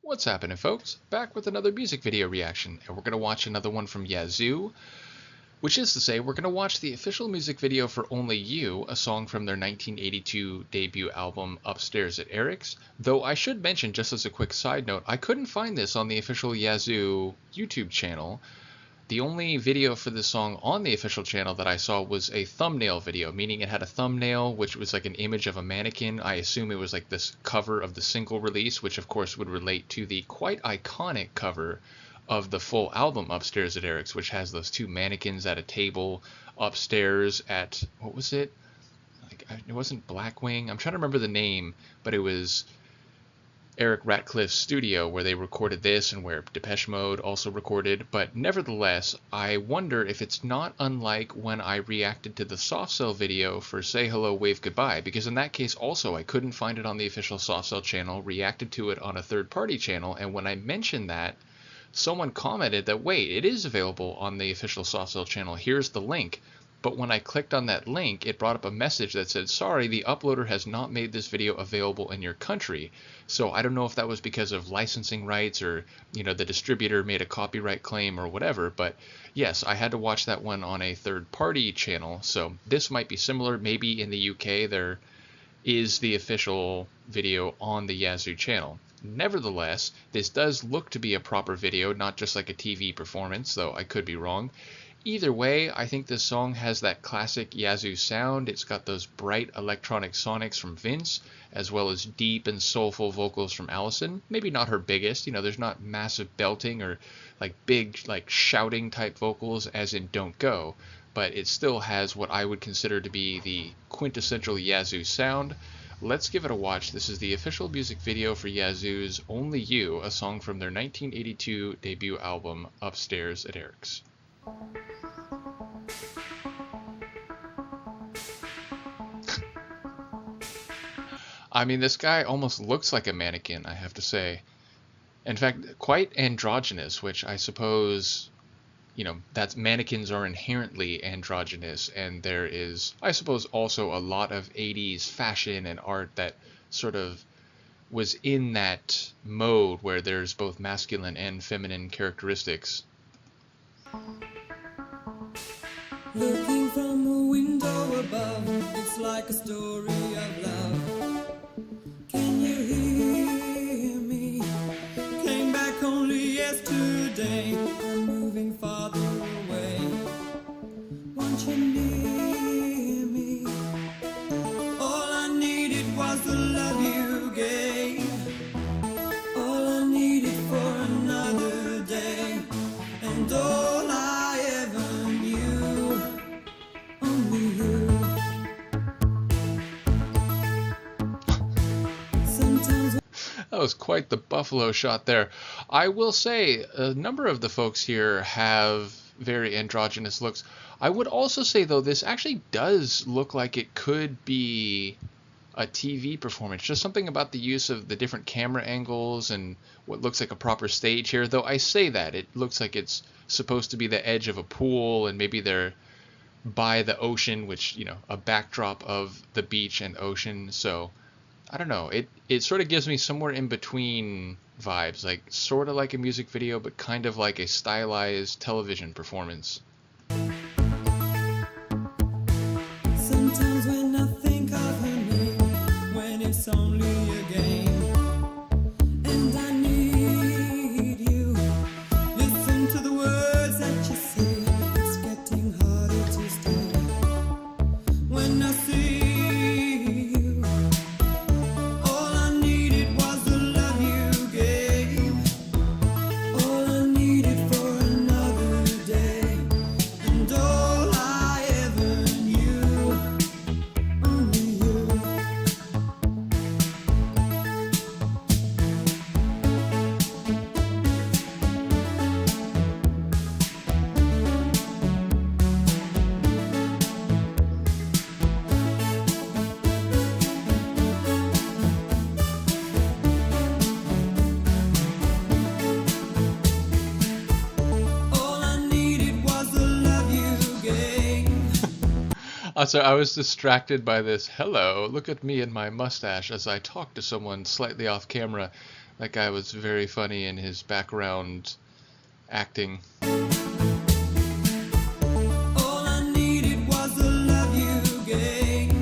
What's happening, folks? Back with another music video reaction, and we're going to watch another one from Yazoo, which is to say we're going to watch the official music video for Only You, a song from their 1982 debut album Upstairs at Eric's, though I should mention, just as a quick side note, I couldn't find this on the official Yazoo YouTube channel. The only video for this song on the official channel that I saw was a thumbnail video, meaning it had a thumbnail which was like an image of a mannequin. I assume it was like this cover of the single release, which of course would relate to the quite iconic cover of the full album Upstairs at Eric's, which has those two mannequins at a table upstairs at, what was it? Like, it wasn't Blackwing. I'm trying to remember the name, but it was Eric Ratcliffe's studio where they recorded this and where Depeche Mode also recorded, but nevertheless, I wonder if it's not unlike when I reacted to the Soft Cell video for Say Hello, Wave Goodbye, because in that case also I couldn't find it on the official Soft Cell channel, reacted to it on a third-party channel, and when I mentioned that, someone commented that, wait, it is available on the official Soft Cell channel, here's the link. But when I clicked on that link, it brought up a message that said, sorry, the uploader has not made this video available in your country. So I don't know if that was because of licensing rights or, you know, the distributor made a copyright claim or whatever. But yes, I had to watch that one on a third-party channel. So this might be similar. Maybe in the UK there is the official video on the Yazoo channel. Nevertheless, this does look to be a proper video, not just like a TV performance, though I could be wrong. Either way, I think this song has that classic Yazoo sound. It's got those bright electronic sonics from Vince, as well as deep and soulful vocals from Allison. Maybe not her biggest, you know, there's not massive belting or like big like shouting type vocals as in Don't Go, but it still has what I would consider to be the quintessential Yazoo sound. Let's give it a watch. This is the official music video for Yazoo's Only You, a song from their 1982 debut album Upstairs at Eric's. I mean, this guy almost looks like a mannequin, I have to say. In fact, quite androgynous, which I suppose, you know, that mannequins are inherently androgynous, and there is, I suppose, also a lot of 80s fashion and art that sort of was in that mode where there's both masculine and feminine characteristics. Looking from the window above, it's like a story of love. Can you hear me? Came back only yesterday. I'm moving farther away. Want you near me? All I needed was the love you gave. All I needed for another day. And all I ever knew, only you. Sometimes That was quite the buffalo shot there. I will say a number of the folks here have very androgynous looks. I would also say, though, this actually does look like it could be a TV performance. Just something about the use of the different camera angles and what looks like a proper stage here. Though I say that, it looks like it's supposed to be the edge of a pool and maybe they're by the ocean, which, you know, a backdrop of the beach and ocean. So I don't know. It sort of gives me somewhere in between vibes, like sort of like a music video, but kind of like a stylized television performance. sometimes when I think of her name, when it's only a game, and I need you. Listen to the words that you say. It's getting harder to stay. When I see you, all I needed was the love you gave. All I needed for another day. And all I ever knew, only you. All I needed was the love you gave. So I was distracted by this, hello, look at me and my mustache, as I talked to someone slightly off camera. That guy was very funny in his background acting. All I needed was the love you gave.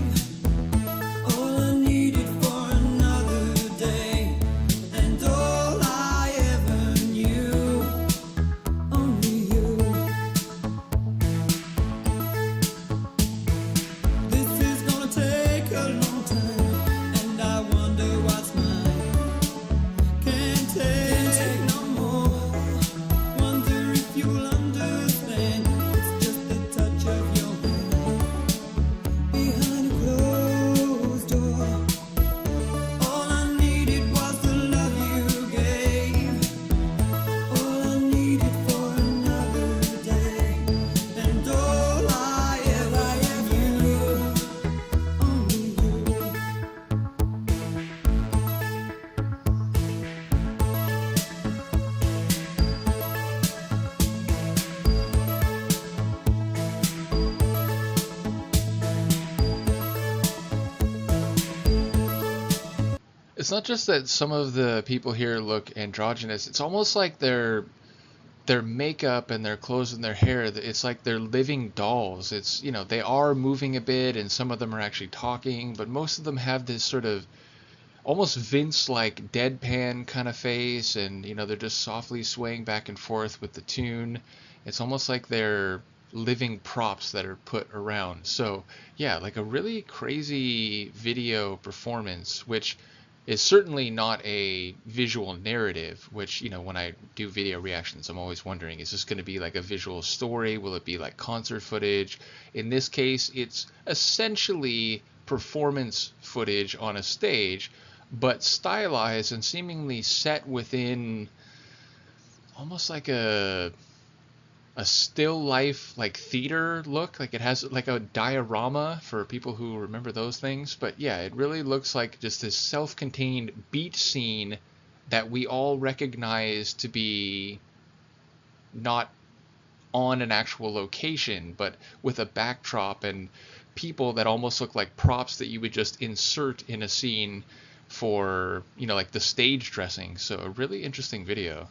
All I needed for another day. And all I ever knew, only you. This is gonna take a long time, and I wonder what's mine. Can't take no more. Wonder if you'll understand. It's just the touch of your hand behind a closed door. All I needed was the love you gave. All I needed for another day. And all I ever knew, only you. It's not just that some of the people here look androgynous, it's almost like their makeup and their clothes and their hair, it's like they're living dolls. It's, you know, they are moving a bit and some of them are actually talking, but most of them have this sort of almost Vince-like deadpan kind of face, and you know, they're just softly swaying back and forth with the tune. It's almost like they're living props that are put around. So yeah, like a really crazy video performance, which is certainly not a visual narrative, which, you know, when I do video reactions, I'm always wondering, is this going to be like a visual story? Will it be like concert footage? In this case, it's essentially performance footage on a stage, but stylized and seemingly set within almost like a still life, like theater look. Like it has like a diorama for people who remember those things. But yeah, it really looks like just this self-contained beach scene that we all recognize to be not on an actual location, but with a backdrop and people that almost look like props that you would just insert in a scene for, you know, like the stage dressing. So a really interesting video.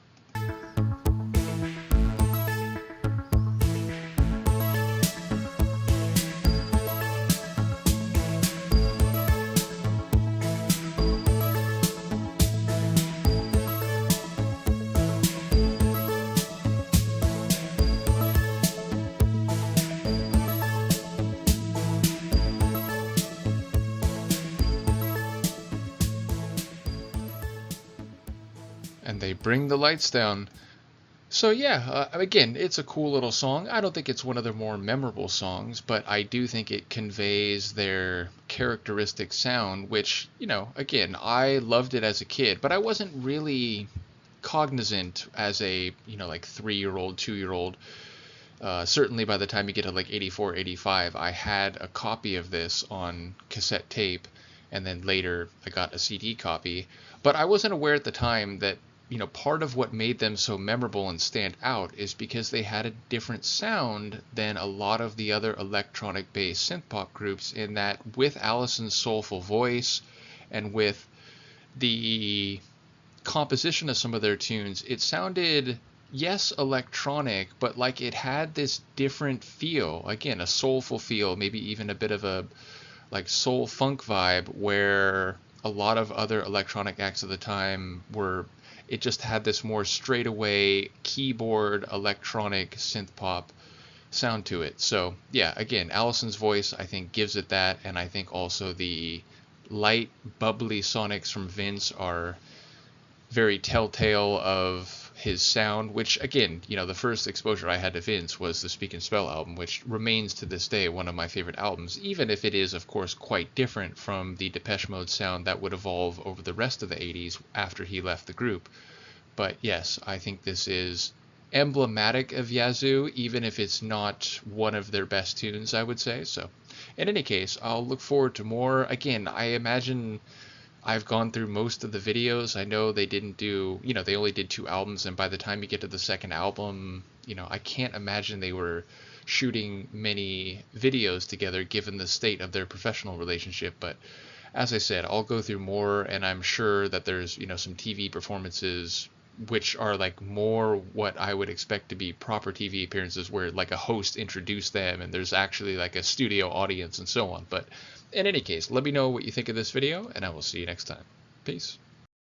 And they bring the lights down. So yeah, again, it's a cool little song. I don't think it's one of their more memorable songs, but I do think it conveys their characteristic sound, which, you know, again, I loved it as a kid, but I wasn't really cognizant as a, you know, like 3-year-old, 2-year-old. Certainly by the time you get to like 84, 85, I had a copy of this on cassette tape, and then later I got a CD copy. But I wasn't aware at the time that, you know, part of what made them so memorable and stand out is because they had a different sound than a lot of the other electronic-based synth-pop groups, in that with Allison's soulful voice and with the composition of some of their tunes, it sounded, yes, electronic, but like it had this different feel. Again, a soulful feel, maybe even a bit of a like soul funk vibe, where a lot of other electronic acts of the time were, it just had this more straightaway keyboard electronic synth pop sound to it. So yeah, again, Allison's voice I think gives it that, and I think also the light bubbly sonics from Vince are very telltale of his sound, which again, you know, the first exposure I had to Vince was the Speak and Spell album, which remains to this day one of my favorite albums, even if it is of course quite different from the Depeche Mode sound that would evolve over the rest of the 80s after he left the group. But yes, I think this is emblematic of Yazoo, even if it's not one of their best tunes, I would say. So in any case, I'll look forward to more. Again, I imagine I've gone through most of the videos. I know they didn't do, you know, they only did 2 albums, and by the time you get to the second album, you know, I can't imagine they were shooting many videos together given the state of their professional relationship. But as I said, I'll go through more, and I'm sure that there's, some TV performances which are like more what I would expect to be proper TV appearances, where like a host introduced them and there's actually like a studio audience and so on. But in any case, let me know what you think of this video, and I will see you next time. Peace.